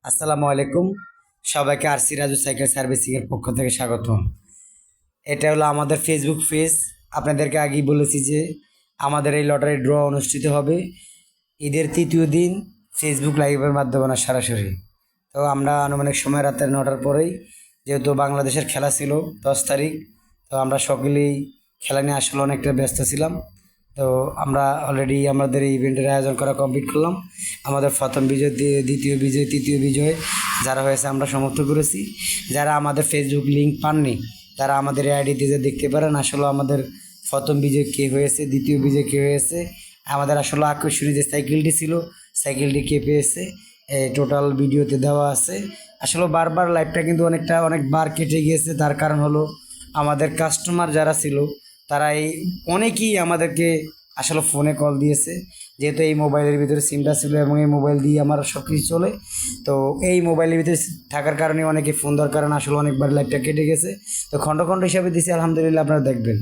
আসসালামু আলাইকুম। সবাইকে আরসি রাজু সাইকেল সার্ভিসিংয়ের পক্ষ থেকে স্বাগতম। এটা হলো আমাদের ফেসবুক পেজ। আপনাদেরকে আগেই বলেছি যে আমাদের এই লটারি ড্র অনুষ্ঠিত হবে ঈদের তৃতীয় দিন ফেসবুক লাইভের মাধ্যমে না সরাসরি। তো আমরা আনুমানিক সময় রাতে 9টার পরেই, যেহেতু বাংলাদেশের খেলা ছিল 10 তারিখ, তো আমরা সকলেই খেলা নিয়ে আসলে অনেকটা ব্যস্ত ছিলাম। তো আমরা অলরেডি আমাদের এই ইভেন্টের আয়োজন করা কমপ্লিট করলাম। আমাদের প্রথম বিজয়, দ্বিতীয় বিজয়, তৃতীয় বিজয় যারা হয়েছে আমরা সমর্থন করেছি। যারা আমাদের ফেসবুক লিঙ্ক পাননি তারা আমাদের আইডিতে যে দেখতে পারেন আসলে আমাদের প্রথম বিজয় কে হয়েছে, দ্বিতীয় বিজয় কে হয়েছে, আমাদের আসলে আকর্ষণীয় যে সাইকেলটি ছিল সাইকেলটি কে পেয়েছে, টোটাল ভিডিওতে দেওয়া আছে। আসলে বারবার লাইভটা কিন্তু অনেকবার কেটে গিয়েছে। তার কারণ হলো আমাদের কাস্টমার যারা ছিল তারা অনেকেই আমাদেরকে আসলে ফোনে কল দিয়েছে, যেহেতু এই মোবাইলের ভিতরে সিমটা ছিল এবং এই মোবাইল দিয়ে আমার সব কিছু চলে। তো এই মোবাইলের ভিতরে থাকার কারণে অনেকে ফোন দেওয়ার কারণে আসলে অনেকবার লাইভটা কেটে গেছে। তো খণ্ড খণ্ড হিসাবে দিছি, আলহামদুলিল্লাহ আপনারা দেখবেন।